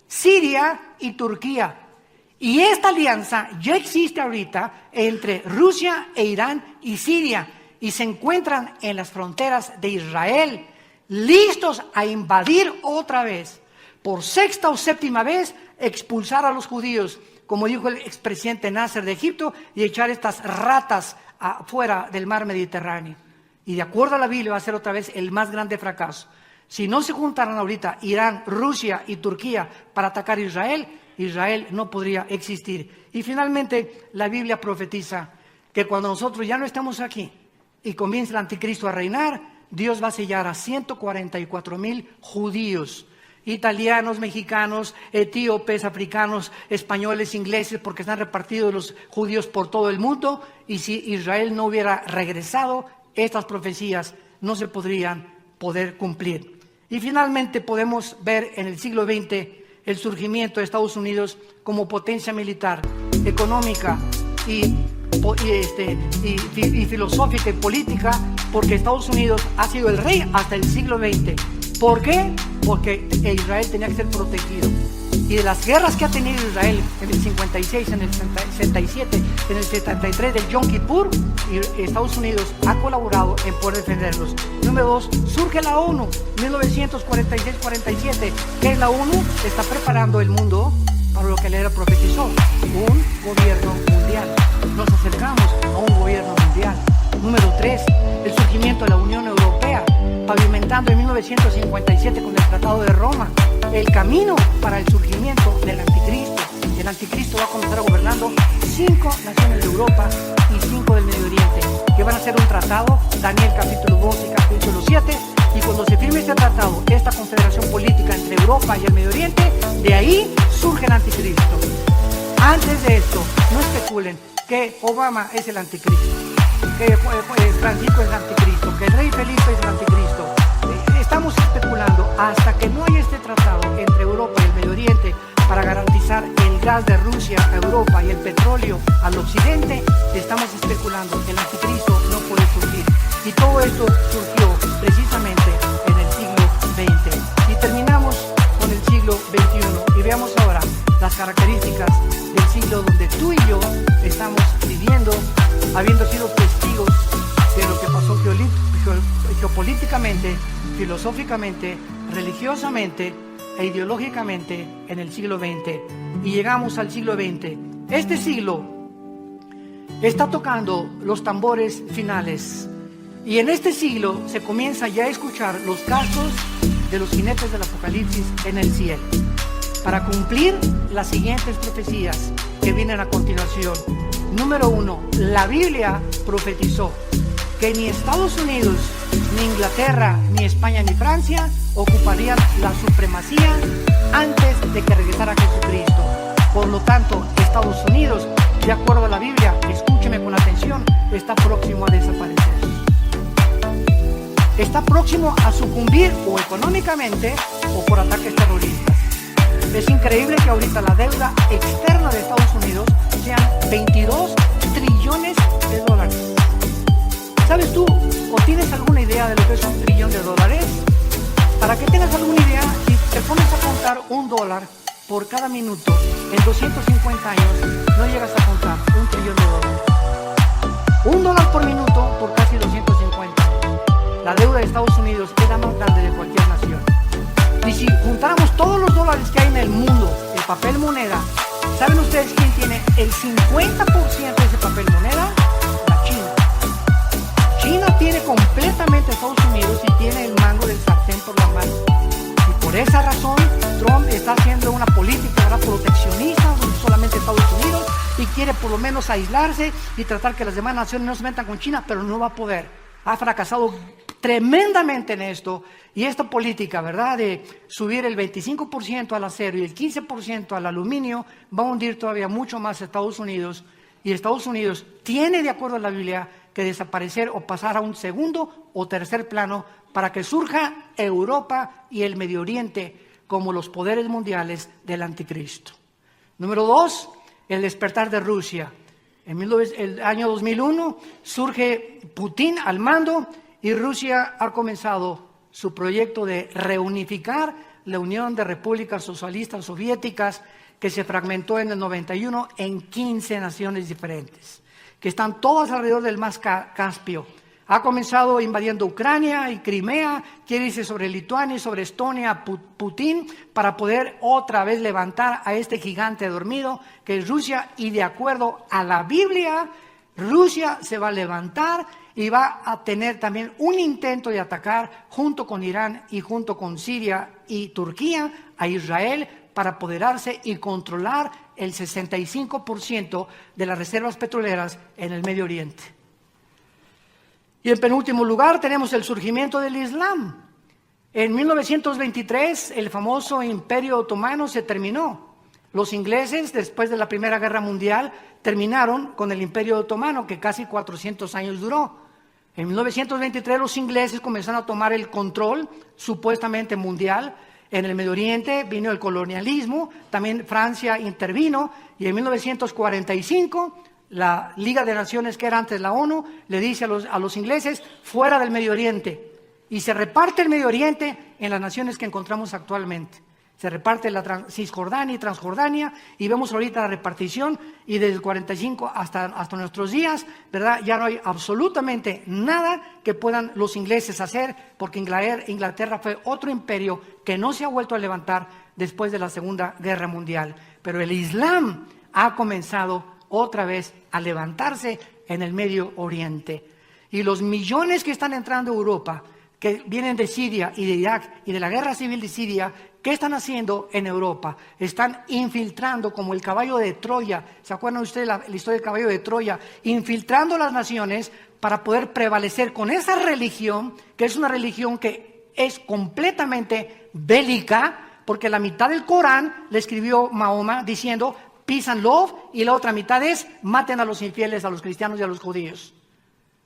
S1: Siria y Turquía. Y esta alianza ya existe ahorita entre Rusia e Irán y Siria, y se encuentran en las fronteras de Israel, listos a invadir otra vez, por sexta o séptima vez, expulsar a los judíos, como dijo el expresidente Nasser de Egipto, y echar estas ratas afuera del mar Mediterráneo. Y de acuerdo a la Biblia va a ser otra vez el más grande fracaso. Si no se juntaran ahorita Irán, Rusia y Turquía para atacar a Israel, Israel no podría existir. Y finalmente la Biblia profetiza que cuando nosotros ya no estemos aquí y comience el anticristo a reinar, Dios va a sellar a 144,000 judíos, italianos, mexicanos, etíopes, africanos, españoles, ingleses, porque están repartidos los judíos por todo el mundo. Y si Israel no hubiera regresado, estas profecías no se podrían cumplir. Y finalmente podemos ver en el siglo XX el surgimiento de Estados Unidos como potencia militar, económica y filosófica y política, porque Estados Unidos ha sido el rey hasta el siglo XX. ¿Por qué? Porque Israel tenía que ser protegido. Y de las guerras que ha tenido Israel en el 56, en el 67, en el 73 del Yom Kippur, Estados Unidos ha colaborado en poder defenderlos. Número 2, surge la ONU, 1946-47. ¿Qué es la ONU? Está preparando el mundo para lo que él profetizó, un gobierno mundial. Nos acercamos a un gobierno mundial. Número 3, el surgimiento de la Unión Europea, pavimentando en 1957 con el Tratado de Roma el camino para el surgimiento del anticristo. El anticristo va a comenzar gobernando 5 naciones de Europa y 5 del Medio Oriente, que van a hacer un tratado, Daniel capítulo 2 y capítulo 7, y cuando se firme este tratado, esta confederación política entre Europa y el Medio Oriente, de ahí surge el anticristo. Antes de esto, no especulen que Obama es el anticristo, que Francisco es el anticristo, que el rey Felipe es el anticristo. Estamos especulando hasta que no haya este tratado entre Europa y el Medio Oriente para garantizar el gas de Rusia a Europa y el petróleo al occidente. Estamos especulando que el anticristo no puede surgir. Y todo esto surgió precisamente en el siglo XX. Y terminamos con el siglo XXI. Y veamos ahora las características del siglo donde tú y yo estamos viviendo, habiendo sido testigos de lo que pasó geopolíticamente, filosóficamente, religiosamente e ideológicamente en el siglo XX. Y llegamos al siglo XX. Este siglo está tocando los tambores finales. Y en este siglo se comienza ya a escuchar los casos de los jinetes del Apocalipsis en el cielo, para cumplir las siguientes profecías que vienen a continuación. Número 1, la Biblia profetizó que ni Estados Unidos, ni Inglaterra, ni España, ni Francia ocuparían la supremacía antes de que regresara Jesucristo. Por lo tanto, Estados Unidos, de acuerdo a la Biblia, escúcheme con atención, está próximo a desaparecer. Está próximo a sucumbir o económicamente o por ataques terroristas. Es increíble que ahorita la deuda externa de Estados Unidos sean 22 trillones de dólares. ¿Sabes tú o tienes alguna idea de lo que es $1 trillón? Para que tengas alguna idea, si te pones a contar $1 por cada minuto en 250 años, no llegas a contar $1 trillón. $1 por minuto por casi 250. La deuda de Estados Unidos es la más grande de cualquier nación. Y si juntáramos todos los dólares que hay en el mundo, el papel moneda, ¿saben ustedes quién tiene el 50% de ese papel moneda? La China. China tiene completamente a Estados Unidos y tiene el mango del sartén por la mano. Y por esa razón, Trump está haciendo una política proteccionista, solamente Estados Unidos, y quiere por lo menos aislarse y tratar que las demás naciones no se metan con China, pero no va a poder. Ha fracasado tremendamente en esto, y esta política, ¿verdad?, de subir el 25% al acero y el 15% al aluminio, va a hundir todavía mucho más a Estados Unidos, y Estados Unidos tiene, de acuerdo a la Biblia, que desaparecer o pasar a un segundo o tercer plano para que surja Europa y el Medio Oriente como los poderes mundiales del anticristo. Número 2, el despertar de Rusia. En el año 2001 surge Putin al mando y Rusia ha comenzado su proyecto de reunificar la Unión de Repúblicas Socialistas Soviéticas, que se fragmentó en el 91 en 15 naciones diferentes, que están todas alrededor del mar Caspio. Ha comenzado invadiendo Ucrania y Crimea, quiere irse sobre Lituania y sobre Estonia, Putin, para poder otra vez levantar a este gigante dormido que es Rusia, y de acuerdo a la Biblia, Rusia se va a levantar y va a tener también un intento de atacar junto con Irán y junto con Siria y Turquía a Israel para apoderarse y controlar el 65% de las reservas petroleras en el Medio Oriente. Y en penúltimo lugar tenemos el surgimiento del Islam. En 1923 el famoso Imperio Otomano se terminó. Los ingleses, después de la Primera Guerra Mundial, terminaron con el Imperio Otomano, que casi 400 años duró. En 1923 los ingleses comenzaron a tomar el control, supuestamente mundial. En el Medio Oriente vino el colonialismo, también Francia intervino, y en 1945 la Liga de Naciones, que era antes la ONU, le dice a los ingleses, fuera del Medio Oriente. Y se reparte el Medio Oriente en las naciones que encontramos actualmente. Se reparte la Cisjordania y Transjordania, y vemos ahorita la repartición, y desde el 45 hasta nuestros días, ¿verdad?, ya no hay absolutamente nada que puedan los ingleses hacer, porque Inglaterra fue otro imperio que no se ha vuelto a levantar después de la Segunda Guerra Mundial. Pero el Islam ha comenzado otra vez a levantarse en el Medio Oriente. Y los millones que están entrando a Europa, que vienen de Siria y de Irak y de la guerra civil de Siria, ¿qué están haciendo en Europa? Están infiltrando como el caballo de Troya. ¿Se acuerdan ustedes la historia del caballo de Troya? Infiltrando las naciones para poder prevalecer con esa religión, que es una religión que es completamente bélica, porque la mitad del Corán le escribió Mahoma diciendo peace and love, y la otra mitad es maten a los infieles, a los cristianos y a los judíos.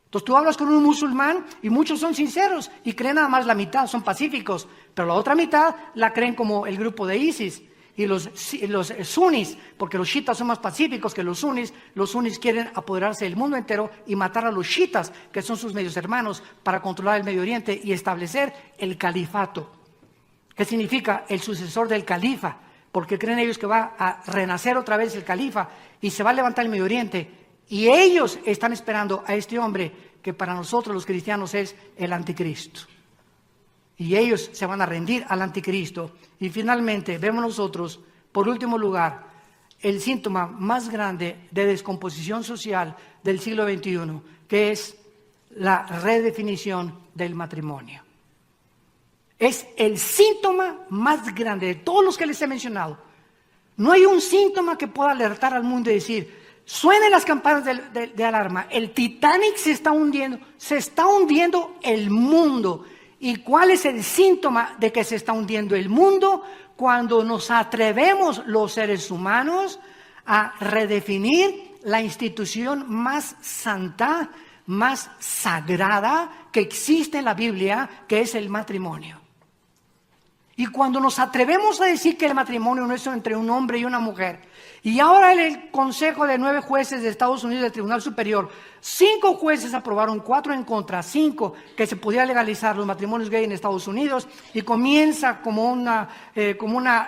S1: Entonces tú hablas con un musulmán y muchos son sinceros y creen nada más la mitad, son pacíficos, pero la otra mitad la creen como el grupo de ISIS y los sunis, porque los chiitas son más pacíficos que los sunis quieren apoderarse del mundo entero y matar a los chiitas, que son sus medios hermanos, para controlar el Medio Oriente y establecer el califato. ¿Qué significa? El sucesor del califa, porque creen ellos que va a renacer otra vez el califa y se va a levantar el Medio Oriente. Y ellos están esperando a este hombre que para nosotros los cristianos es el anticristo. Y ellos se van a rendir al anticristo. Y finalmente vemos nosotros, por último lugar, el síntoma más grande de descomposición social del siglo XXI, que es la redefinición del matrimonio. Es el síntoma más grande de todos los que les he mencionado. No hay un síntoma que pueda alertar al mundo y decir, suenen las campanas de alarma, el Titanic se está hundiendo el mundo. ¿Y cuál es el síntoma de que se está hundiendo el mundo? Cuando nos atrevemos los seres humanos a redefinir la institución más santa, más sagrada que existe en la Biblia, que es el matrimonio. Y cuando nos atrevemos a decir que el matrimonio no es entre un hombre y una mujer, y ahora el Consejo de 9 jueces de Estados Unidos del Tribunal Superior, 5 jueces aprobaron, 4 en contra, 5 que se pudiera legalizar los matrimonios gay en Estados Unidos, y comienza como una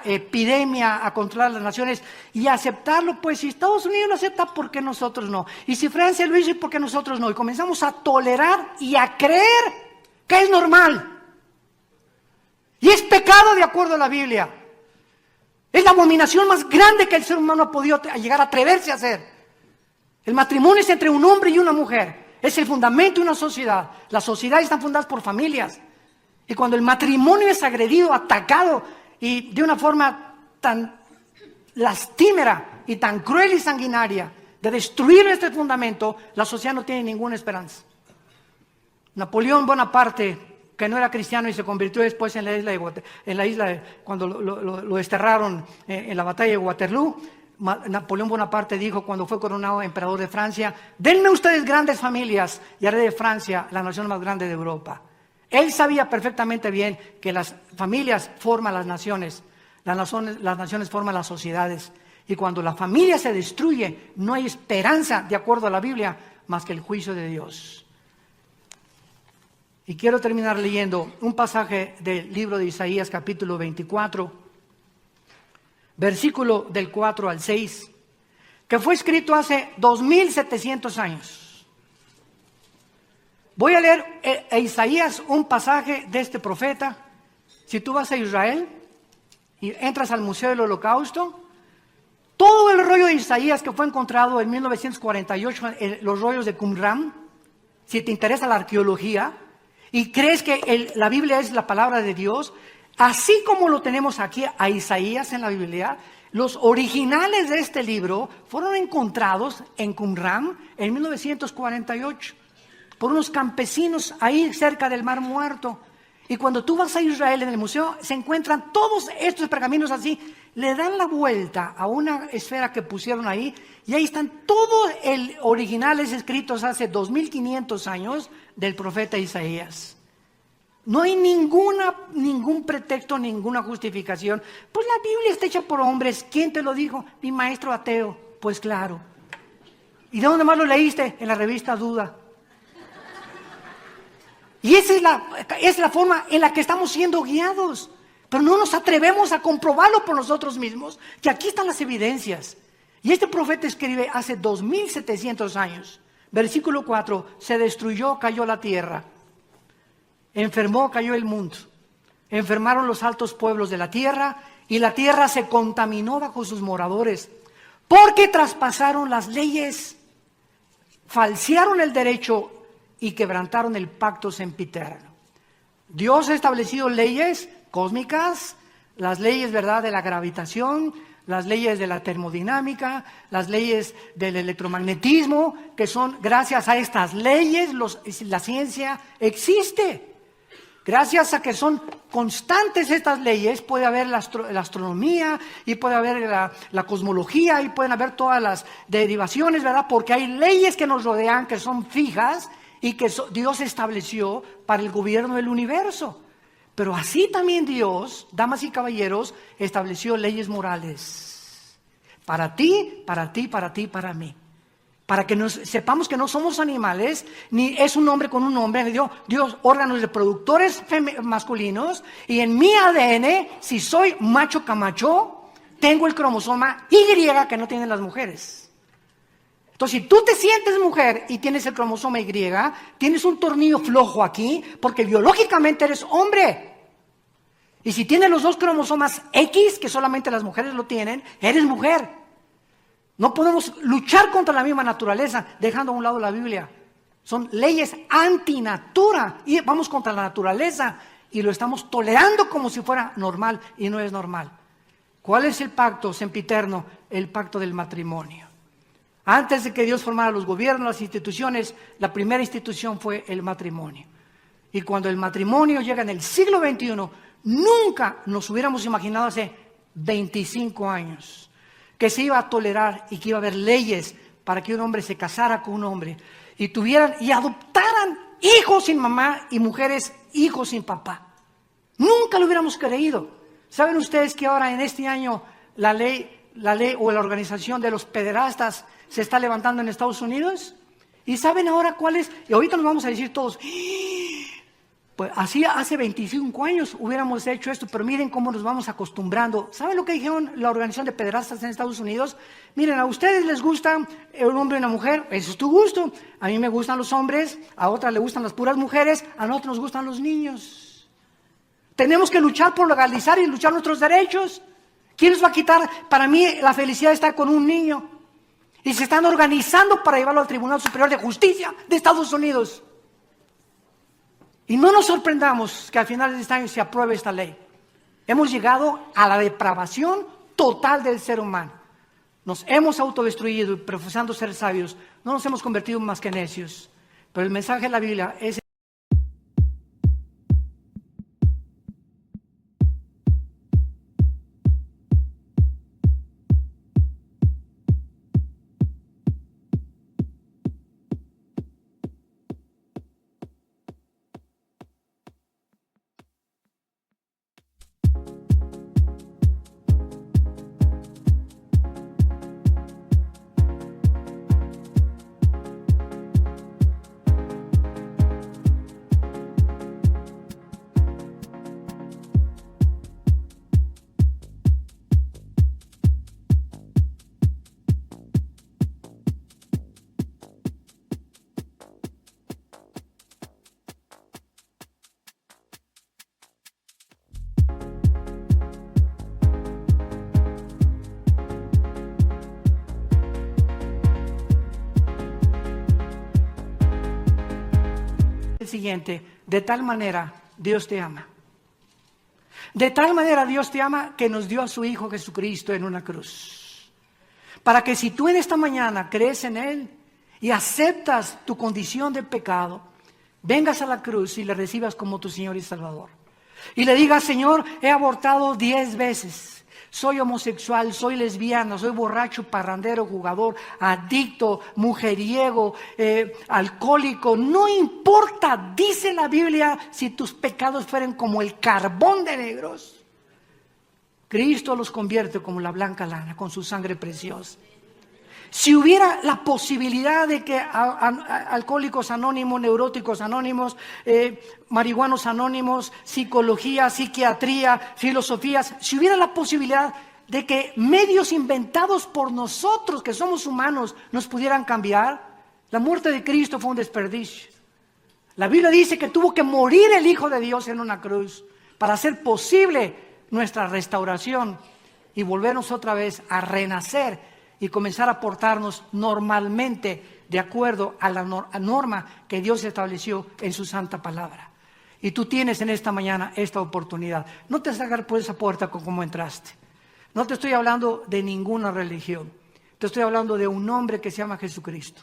S1: epidemia a controlar las naciones y aceptarlo. Pues si Estados Unidos lo acepta, ¿por qué nosotros no? Y si Francia lo hizo, ¿por qué nosotros no? Y comenzamos a tolerar y a creer que es normal. Y es pecado de acuerdo a la Biblia. Es la abominación más grande que el ser humano ha podido llegar a atreverse a hacer. El matrimonio es entre un hombre y una mujer. Es el fundamento de una sociedad. Las sociedades están fundadas por familias. Y cuando el matrimonio es agredido, atacado, y de una forma tan lastimera y tan cruel y sanguinaria, de destruir este fundamento, la sociedad no tiene ninguna esperanza. Napoleón Bonaparte, que no era cristiano y se convirtió después en la isla cuando lo desterraron en la batalla de Waterloo, Napoleón Bonaparte dijo cuando fue coronado emperador de Francia, denme ustedes grandes familias y haré de Francia la nación más grande de Europa. Él sabía perfectamente bien que las familias forman las naciones forman las sociedades, y cuando la familia se destruye no hay esperanza, de acuerdo a la Biblia, más que el juicio de Dios. Y quiero terminar leyendo un pasaje del libro de Isaías, capítulo 24, versículo del 4 al 6, que fue escrito hace 2700 años. Voy a leer a Isaías un pasaje de este profeta. Si tú vas a Israel y entras al Museo del Holocausto, todo el rollo de Isaías que fue encontrado en 1948, los rollos de Qumran, si te interesa la arqueología, y crees que la Biblia es la palabra de Dios, así como lo tenemos aquí a Isaías en la Biblia, los originales de este libro fueron encontrados en Qumran en 1948 por unos campesinos ahí cerca del Mar Muerto. Y cuando tú vas a Israel en el museo se encuentran todos estos pergaminos así, le dan la vuelta a una esfera que pusieron ahí y ahí están todos originales escritos hace 2500 años del profeta Isaías. No hay ningún pretexto, ninguna justificación. Pues la Biblia está hecha por hombres. ¿Quién te lo dijo? Mi maestro ateo. Pues claro. ¿Y de dónde más lo leíste? En la revista Duda. Y esa es la forma en la que estamos siendo guiados. Pero no nos atrevemos a comprobarlo por nosotros mismos, que aquí están las evidencias. Y este profeta escribe hace 2700 años. Versículo 4, se destruyó, cayó la tierra. Enfermó, cayó el mundo. Enfermaron los altos pueblos de la tierra y la tierra se contaminó bajo sus moradores. Porque traspasaron las leyes, falsearon el derecho y quebrantaron el pacto sempiterno. Dios ha establecido leyes cósmicas, las leyes, ¿verdad?, de la gravitación, las leyes de la termodinámica, las leyes del electromagnetismo, que son gracias a estas leyes la ciencia existe. Gracias a que son constantes estas leyes, puede haber la astronomía y puede haber la cosmología y pueden haber todas las derivaciones, ¿verdad? Porque hay leyes que nos rodean que son fijas y que Dios estableció para el gobierno del universo. Pero así también Dios, damas y caballeros, estableció leyes morales. Para ti, para ti, para ti, para mí. Para que sepamos que no somos animales, ni es un hombre con un hombre. Me dio Dios órganos reproductores masculinos. Y en mi ADN, si soy macho camacho, tengo el cromosoma Y que no tienen las mujeres. Entonces, si tú te sientes mujer y tienes el cromosoma Y, tienes un tornillo flojo aquí, porque biológicamente eres hombre. Y si tienes los dos cromosomas X, que solamente las mujeres lo tienen, eres mujer. No podemos luchar contra la misma naturaleza, dejando a un lado la Biblia. Son leyes antinatura y vamos contra la naturaleza y lo estamos tolerando como si fuera normal y no es normal. ¿Cuál es el pacto sempiterno? El pacto del matrimonio. Antes de que Dios formara los gobiernos, las instituciones, la primera institución fue el matrimonio. Y cuando el matrimonio llega en el siglo XXI, nunca nos hubiéramos imaginado hace 25 años que se iba a tolerar y que iba a haber leyes para que un hombre se casara con un hombre y tuvieran y adoptaran hijos sin mamá y mujeres hijos sin papá. Nunca lo hubiéramos creído. ¿Saben ustedes que ahora en este año la ley o la organización de los pederastas se está levantando en Estados Unidos? ¿Y saben ahora cuál es? Y ahorita nos vamos a decir todos, pues así hace 25 años hubiéramos hecho esto, pero miren cómo nos vamos acostumbrando. ¿Saben lo que dijeron la organización de pederastas en Estados Unidos? Miren, a ustedes les gusta un hombre y una mujer, eso es tu gusto. A mí me gustan los hombres, a otras les gustan las puras mujeres, a nosotros nos gustan los niños. Tenemos que luchar por legalizar y luchar nuestros derechos. ¿Quién nos va a quitar? Para mí la felicidad está con un niño. Y se están organizando para llevarlo al Tribunal Superior de Justicia de Estados Unidos. Y no nos sorprendamos que al final de este año se apruebe esta ley. Hemos llegado a la depravación total del ser humano. Nos hemos autodestruido y profesando ser sabios, no nos hemos convertido en más que necios. Pero el mensaje de la Biblia es el siguiente: de tal manera Dios te ama. De tal manera Dios te ama que nos dio a su Hijo Jesucristo en una cruz. Para que si tú en esta mañana crees en Él y aceptas tu condición de pecado, vengas a la cruz y le recibas como tu Señor y Salvador. Y le digas: Señor, he abortado 10 veces. Soy homosexual, soy lesbiana, soy borracho, parrandero, jugador, adicto, mujeriego, alcohólico. No importa, dice la Biblia, si tus pecados fueren como el carbón de negros, Cristo los convierte como la blanca lana con su sangre preciosa. Si hubiera la posibilidad de que alcohólicos anónimos, neuróticos anónimos, marihuanos anónimos, psicología, psiquiatría, filosofías, si hubiera la posibilidad de que medios inventados por nosotros, que somos humanos, nos pudieran cambiar, la muerte de Cristo fue un desperdicio. La Biblia dice que tuvo que morir el Hijo de Dios en una cruz para hacer posible nuestra restauración y volvernos otra vez a renacer y comenzar a portarnos normalmente de acuerdo a la norma que Dios estableció en su santa palabra. Y tú tienes en esta mañana esta oportunidad. No te salgas por esa puerta como entraste. No te estoy hablando de ninguna religión. Te estoy hablando de un hombre que se llama Jesucristo.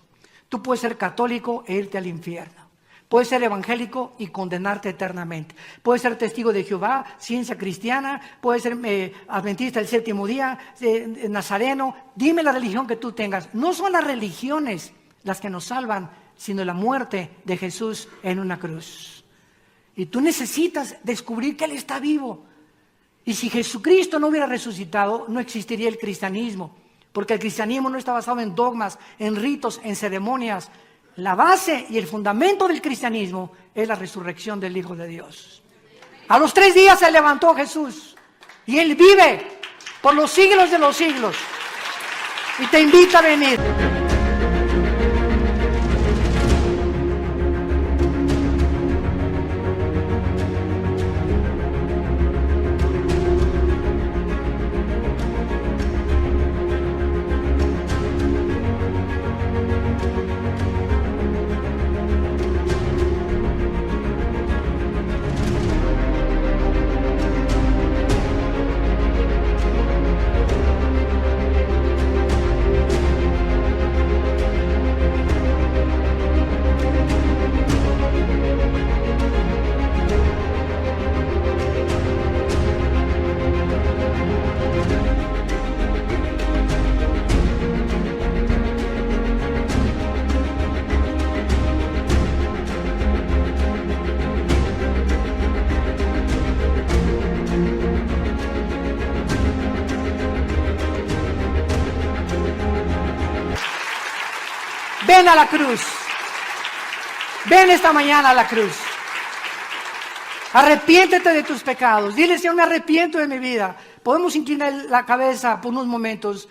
S1: Tú puedes ser católico e irte al infierno. Puedes ser evangélico y condenarte eternamente. Puedes ser testigo de Jehová, ciencia cristiana, puedes ser adventista del séptimo día, nazareno. Dime la religión que tú tengas. No son las religiones las que nos salvan, sino la muerte de Jesús en una cruz. Y tú necesitas descubrir que Él está vivo. Y si Jesucristo no hubiera resucitado, no existiría el cristianismo. Porque el cristianismo no está basado en dogmas, en ritos, en ceremonias. La base y el fundamento del cristianismo es la resurrección del Hijo de Dios. A los 3 días se levantó Jesús y Él vive por los siglos de los siglos. Y te invita a venir. Ven a la cruz. Ven esta mañana a la cruz. Arrepiéntete de tus pecados. Dile, Señor, me arrepiento de mi vida. Podemos inclinar la cabeza por unos momentos.